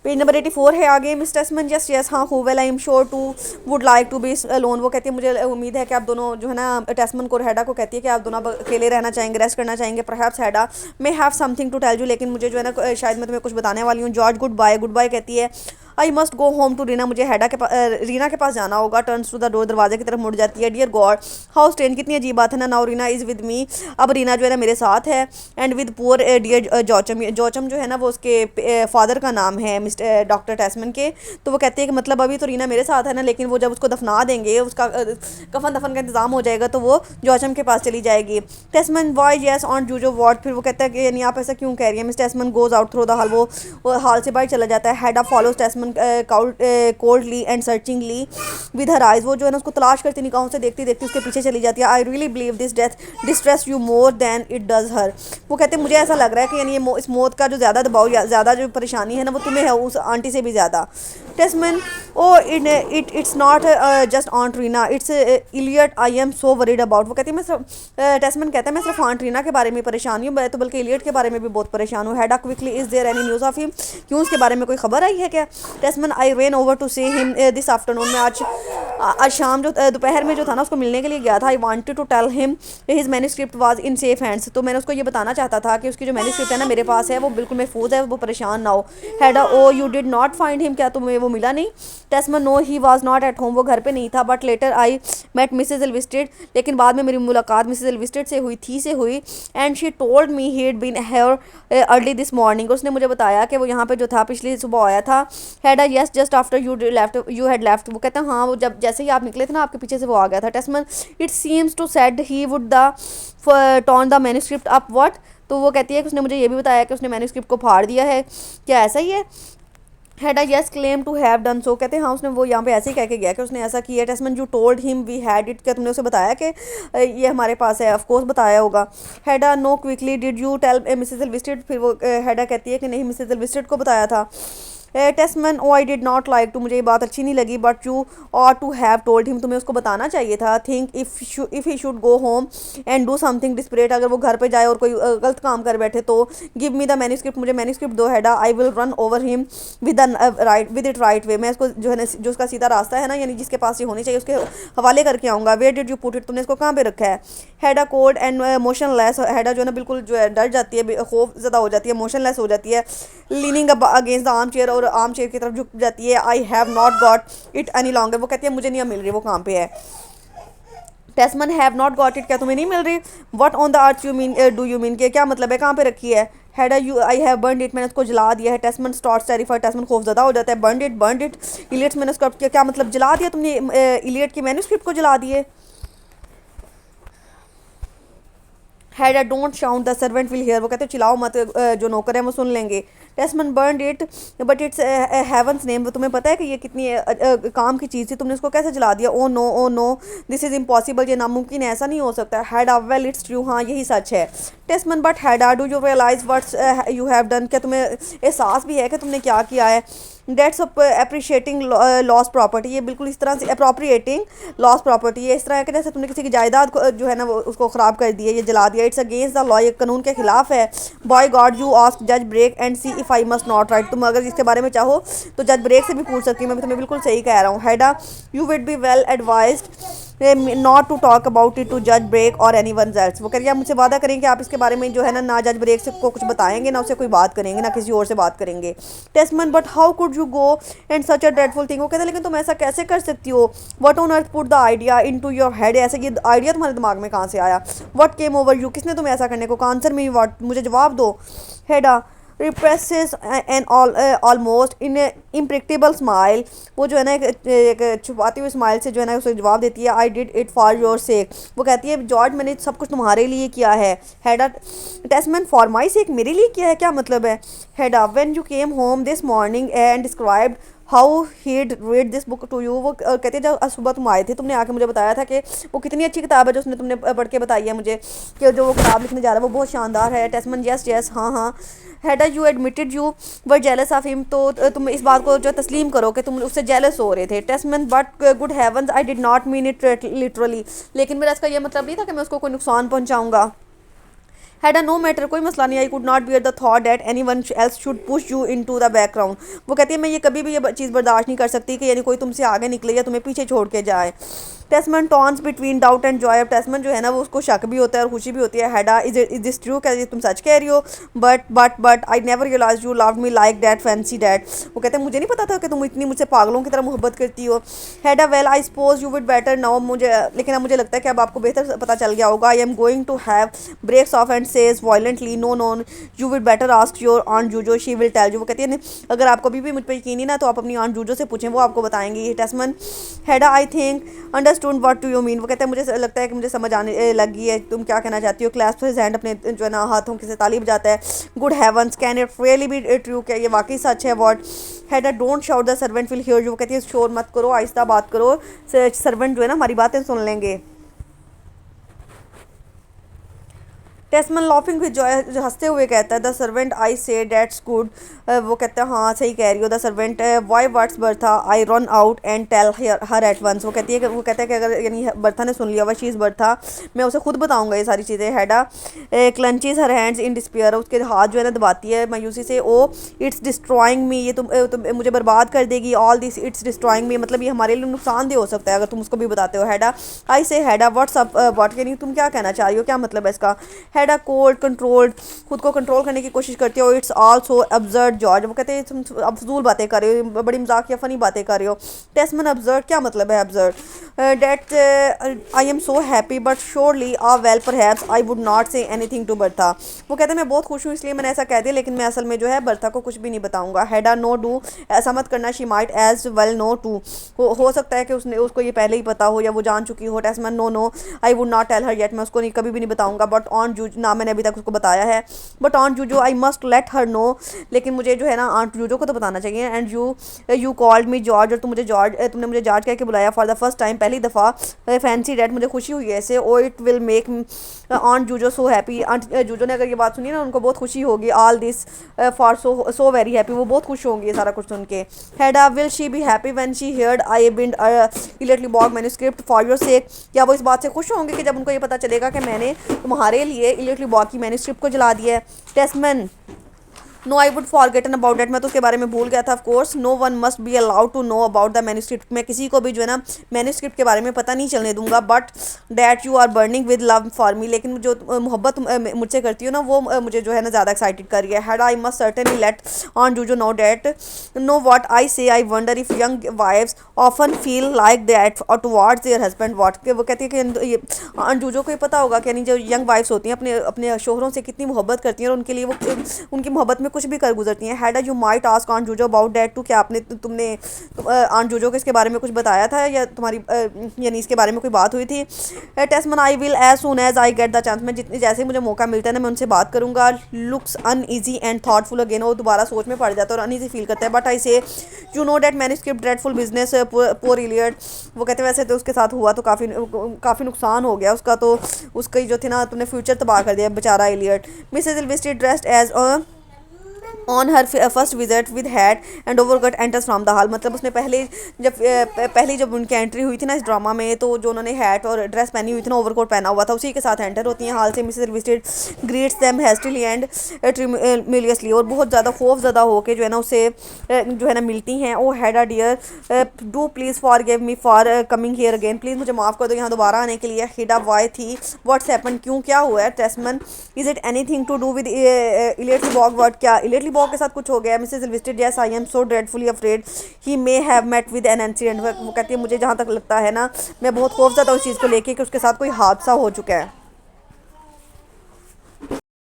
Page number 84 है आगे। Miss Tesman yes yes हाँ who well I am sure to would like to be alone. वो कहती है मुझे उम्मीद है कि आप दोनों जो है ना, टेस्टमन को हेडा को कहती है कि आप दोनों अब अकेले रहना चाहेंगे, रेस्ट करना चाहेंगे। Perhaps Hedda may have something to tell you, लेकिन मुझे जो है ना शायद मैं तुम्हें कुछ बताने वाली हूँ। जॉर्ज गुड बाय कहती है। I must go home to Rina, मुझे रीना के पास जाना होगा। टर्न्स टू द डोर, दरवाजे की तरफ मुड़ जाती है। डियर गॉड हाउ स्ट्रेंज, कितनी अजीब बात है ना। Now Reena is with me, अब रीना जो है ना मेरे साथ है। एंड विद पुअर डियर जॉचम, जॉचम जो है ना वो उसके फादर का नाम है मिस्टर डॉक्टर टेस्मन के। तो वो कहती है कि मतलब अभी तो रीना मेरे साथ है ना, लेकिन वो जब उसको दफना देंगे, उसका कफन दफन का इंतजाम हो जाएगा, तो वो जॉचम के पास चली जाएगी। Tesman why yes aunt Juju what, फिर वो कहता है कि यानी आप ऐसा क्यों कह रही है। Miss Tesman goes out through the hall, वो हॉल से बाहर चला जाता है। Hedda follows Tesman coldly and searchingly with her eyes, वो जो है ना उसको तलाश करती निगाहों से देखती देखती उसके पीछे चली जाती है। I really believe this death distress you more than it does her, वो कहते हैं मुझे ऐसा लग रहा है कि यानी इस मौत का जो ज़्यादा दबाव या ज़्यादा जो परेशानी है ना वो तुम्हें है उस आंटी से भी ज़्यादा। Tesman oh it's not just aunt Rina it's Eilert I am so worried about, वो कहती है मैं सिर्फ टेस्मन कहता है मैं सिर्फ ऑन रीना के बारे में परेशान हूँ, मैं तो बल्कि इलियट के बारे में भी बहुत परेशान हूँ। Hedda quickly is there any news of him, क्यों उसके बारे में कोई खबर आई है क्या। Tesman I ran over to see him this afternoon, मैं आज शाम जो दोपहर में जो था ना उसको मिलने के लिए गया था। I wanted to tell him his manuscript was in safe hands, तो मैंने उसको ये बताना चाहता था कि उसकी जो मैन्यूस्क्रिप्ट है ना मेरे पास है, वो बिल्कुल महफूज है, वो परेशान ना हो। Hedda oh you did not find him, क्या तुम्हें वो मिला नहीं। Tesman no he was not at home, वो घर पे नहीं था। But later I met Mrs Elvsted, लेकिन बाद में मेरी मुलाकात मिसेज एल्विस्टेड से हुई। And she told me he had been here early this morning, उसने मुझे बताया कि वो यहाँ पे जो था पिछली सुबह आया था। Hedda yes just after you had left, वो कहते हैं हाँ वो जब जैसे ही आप निकले थे ना आपके पीछे से वो आ गया था। Tesman it seems to said he would the torn the manuscript up what, तो वो कहती है कि उसने मुझे ये भी बताया कि उसने मैन्यूस्क्रिप्ट को फाड़ दिया है, क्या ऐसा ही है। Hedda yes claim to have done so, कहते हैं हाँ उसने वो यहाँ पे ऐसे ही कह के गया कि उसने ऐसा किया। Tesman you told him we had it, क्या तुमने उसे बताया कि ये हमारे पास है। ऑफ कोर्स बताया होगा। Hedda no quickly did you tell Mrs Elvsted, फिर वो हेडा कहती है कि नहीं मिसेज एल्विस्टेड को बताया था। Tesman oh I did not like to, मुझे ये बात अच्छी नहीं लगी। But you ought to have told him, तुम्हें उसको बताना चाहिए था। Think if he should go home and do something desperate, अगर वो घर पे जाए और कोई गलत काम कर बैठे तो गिव मी द मैन्यूस्क्रिप्ट, मुझे मैन्यूस्क्रिप्ट दो। Hedda I will run over him with it right away, मैं इसको जो है ना जो उसका सीधा रास्ता है ना यानी जिसके पास ये होनी चाहिए उसके हवाले करके आऊँगा। Where did you put it, तुमने इसको कहाँ पे रखा है। Hedda cold and motionless, Hedda जो है ना बिल्कुल जो है डर जाती है, खौफ ज़्यादा हो जाती है, मोशनलेस हो जाती है। Leaning against the arm chair, और आर्म चेयर की तरफ झुक जाती है। I have not got it any longer, वो कहती है मुझे नहीं मिल रही, वो कहाँ पे है। Tesman have not got it, क्या तुम्हें नहीं मिल रही। What on the earth you mean do you mean, के क्या मतलब है, कहाँ पे रखी है। Hedda you I have burn it, मैंने उसको जला दिया है। टेस्मन स्टॉर्ट्स टेरिफाइड, टेस्मन खौफजदा हो जाता है। बर्न इट इलियट्स मैन्यूस्क्रिप्ट, क्या मतलब जला दिया तुमने इलियट की मैन्यूस्क्रिप्ट को जला दिए। Hedda don't shout the servant will hear, वो कहते हैं चिल्लाओ मत, जो नौकर हैं वो सुन लेंगे। Tesman burn it but it's heaven's name, तुम्हें पता है कि ये कितनी काम की चीज़ थी, तुमने उसको कैसे जला दिया। Oh no this is impossible, ये नामुमकिन है, ऐसा नहीं हो सकता। हेडा वेल इट्स ट्रू, हाँ यही सच है। Tesman but Hedda do you realise what's you have done, क्या तुम्हें एहसास भी है कि तुमने क्या किया है। डेट्स अप्रिशिएटिंग लॉस प्रॉपर्टी, ये बिल्कुल इस तरह से अप्रोप्रिएटिंग लॉस प्रॉपर्टी, ये इस तरह है कि जैसे तुमने किसी की जायदाद को जो है ना वो उसको ख़राब कर दिया, ये जला दिया। इट्स अगेंस्ट द लॉ, ये कानून के खिलाफ है। बॉय गॉड यू आस्क जज Brack and see if I must not right, तुम अगर इसके बारे में चाहो तो जज ब्रेक से भी पूछ सकती हूँ, मैं तुम्हें बिल्कुल सही कह रहा हूँ। Hedda you would be well advised not to talk about it to जज Brack or anyone else, वो करिए आप मुझसे वादा करेंगे आप इसके बारे में जो है ना जज ब्रेक से को कुछ बताएंगे, ना उससे कोई बात करेंगे, ना किसी और से बात करेंगे। Tesman but how could you go and such a dreadful thing, वो कहते हैं लेकिन तुम ऐसा कैसे कर सकती हो। What on earth put the idea into your head, ऐसे ये आइडिया तुम्हारे दिमाग में कहाँ से आया। वट केम ओवर यू, किसने तुम्हें ऐसा करने को कहा। आंसर मी वट, मुझे जवाब दो। Hedda represses an almost inexplicable smile, वो जो है ना एक छुपाती हुई स्माइल से जो है ना उसे जवाब देती है। I did it for your सेक, वो कहती है जॉर्ज मैंने सब कुछ तुम्हारे लिए किया है। हेडा टेस्टमैन फॉर माई सेक, मेरे लिए किया है, क्या मतलब है। Hedda when you came home this morning and described how he'd read this book to you, वो कहते हैं जब सुबह तुम आए थे तुमने आके मुझे बताया था कि वो कितनी अच्छी किताब है जो उसने तुमने पढ़ के बताई है मुझे कि जो वो किताब लिखने जा रहा है वो बहुत शानदार है। टेस्टमैन यस हाँ। Hedda you admitted you were jealous of him, तो तुम इस बात को जो तस्लीम करो कि तुम उससे जेलस हो रहे थे। Tesman but good heavens I did not mean it literally, लेकिन मेरा इसका ये मतलब नहीं था कि मैं उसको कोई नुकसान पहुँचाऊँगा। हैड नो मैटर, कोई मसला नहीं, I could not bear the thought that anyone else should push you into the background. वो कहती है मैं ये कभी भी ये चीज़ बर्दाश्त नहीं कर सकती कि यानी कोई तुमसे आगे निकले या तुम्हें पीछे छोड़ के जाए। Testament Tons between doubt and Joy. अब टेस्टमन जो है ना वो उसको शक भी होता है और खुशी भी होती है। हैडा इज दिस ट्रू, क्या ये तुम सच कह रही हो? But I never realise you love me like that fancy that. वो कहते हैं मुझे नहीं पता था कि तुम इतनी मुझसे पागलों की तरह मोहब्बत करती हो। Hedda well I suppose you would better now, मुझे लेकिन अब मुझे लगता है कि अब आपको बेहतर पता चल गया होगा। I am going to have breaks off and says violently no no you would better ask your aunt Juju she will tell you. वो कहती है अगर आपको अभी भी मुझ पर यकीन नहीं ना तो आप अपनी आंट जूजो से पूछें, वो आपको बताएंगी। Tesman Hedda I think understood what do you mean. वो कहते हैं मुझे लगता है कि मुझे समझ आने लगी है तुम क्या कहना चाहती हो। क्लास हिज हैंड, अपने जो है ना हाथों के से ताली बजाता है। Good heavens can it really be true, क्या ये वाकई सच है? What Hedda don't shout the servant will hear you. वो कहती है शोर मत करो, आहिस्ता बात करो, सर्वेंट जो है ना हमारी बातें सुन लेंगे। टेस्टमन लॉफिंग विद जॉय, जो हंसते हुए कहता है द सर्वेंट आई से डेट्स गुड। वो कहता है हाँ सही कह रही हो। The servant why what's Bertha I run out and tell her at once. वो कहती है कि वो कहता है कि अगर यानी बर्था ने सुन लिया हुआ शी इज़ बर्था, मैं उसे खुद बताऊंगा ये सारी चीज़ें। हैडा क्लंचीज हर हैंड्स इन डिस्पेयर, उसके हाथ जो है ना दबाती है मायूसी से। ओ इट्स डिस्ट्रॉइंग मी, ये तुम मुझे बर्बाद कर देगी। ऑल दिस इट्स डिस्ट्रॉइंग मी, मतलब ये हमारे लिए नुकसानदेह हो सकता है अगर तुम उसको भी बताते हो। हैडा आई से हैडा व्हाट्स अप व्हाट, यानी तुम क्या कहना चाह रही हो, क्या मतलब है इसका? हैडा कोल्ड कंट्रोल्ड, खुद को कंट्रोल करने की कोशिश करती हो। It's also absurd George. वो कहते हैं तुम अब फजूल बातें कर रहे हो, बड़ी मजाक या फ़नी बातें कर रहे हो। टेस्टमन अब्जर्ड, क्या मतलब है absurd? That I am so happy but surely ah well perhaps I would not say anything to Bertha. वो कहते हैं मैं बहुत खुश हूँ इसलिए मैंने ऐसा कह दिया, लेकिन मैं असल में जो है बर्था को कुछ भी नहीं बताऊंगा। हैडा नो डू, ऐसा मत करना, she might as well know too, हो सकता है कि उसको ये पहले ही पता हो या वो जान चुकी हो। Tesman no no I would not tell her yet, मैं उसको कभी भी नहीं बताऊंगा। बट ऑन जूज, ना मैंने अभी तक उसको बताया है। बट ऑन जूजो I must let her know, लेकिन मुझे जो है ना आंट जूजो को तो बताना चाहिए। And you called me George, और तुमने मुझे जॉर्ज कह के बुलाया फॉर द फर्स्ट टाइम, पहली दफ़ा। फैंसी डैट, मुझे खुशी हुई है ऐसे। Oh it will make Aunt Juju so happy, Aunt Juju ने अगर ये बात सुनी ना उनको बहुत खुशी होगी। All this for so very happy, वो बहुत खुश होंगी ये सारा कुछ सुन के। Hedda will she be happy when she heard I burned Eilert Lovborg manuscript for your sake, क्या वो इस बात से खुश होंगे कि जब उनको ये पता चलेगा कि मैंने तुम्हारे लिए इलेटली बॉग की मैन्यूस्क्रिप्ट को जला दिया है? Tesman no I would forgotten about that, मैं तो उसके बारे में भूल गया था। Of course no one must be allowed to know about the manuscript, मैं किसी को भी जो है ना मैन्यूस्क्रिप्ट के बारे में पता नहीं चलने दूंगा। But that you are burning with love for me, लेकिन जो मोहब्बत मुझसे करती हो ना वो मुझे जो है ना ज़्यादा एक्साइटेड कर रही है। Hedda I must certainly let Aunt Juju know that no what I say I wonder if young wives often feel like that or towards their husband what, के वो कहती है कि ऑन जूजो को ये पता होगा कि यानी जो यंग वाइफ्स होती हैं अपने अपने शोहरों से कितनी मोहब्बत करती हैं और उनके लिए वो उनकी मोहब्बत में कुछ भी कर गुजरती हैं। Hedda you might ask Aunt Juju about that too, क्या तुमने ऑन जूजो को इसके बारे में कुछ बताया था या तुम्हारी यानी इसके बारे में कोई बात हुई थी? Tesman I will as soon as I get the chance, मैं जितनी जैसे ही मुझे मौका मिलता है ना मैं उनसे बात करूँगा। Looks uneasy and thoughtful again, वो दोबारा सोच में पड़ जाता है और अनईजी फील करता है। But I say you know that manuscript dreadful business poor Elliot, वो कहते हैं वैसे तो उसके साथ हुआ तो काफ़ी नुकसान हो गया उसका, तो उसका जो थी ना तुमने फ्यूचर तबाह कर दिया बेचारा Eilert. Mrs Elvsted dressed as on her first visit with hat and overcoat enters from the hall, मतलब उसने पहली जब उनकी एंट्री हुई थी ना इस ड्रामा में तो जो उन्होंने हैट और ड्रेस पहनी हुई थी ना ओवरकोट पहना हुआ था उसी के साथ एंटर होती हैं हाल से। Mrs Elvsted greets them hastily and tremulously, और बहुत ज़्यादा खौफजदा होकर जो है ना उससे जो है ना मिलती हैं। Oh Hedda dear do please forgive me for coming here again, प्लीज़ मुझे माफ़ कर दो यहाँ दोबारा आने के लिए। Hedda why Thea what's happen, क्यों क्या हुआ है? Tesman is it anything to do with Eilert Lovborg what, क्या इलेटली बॉग के साथ कुछ हो गया? Mrs Elvsted yes I am so dreadfully afraid he may have met with an incident, वो कहती है मुझे जहाँ तक लगता है ना मैं बहुत खौफज़दा उस चीज़ को लेके कि उसके साथ कोई हादसा हो चुका है।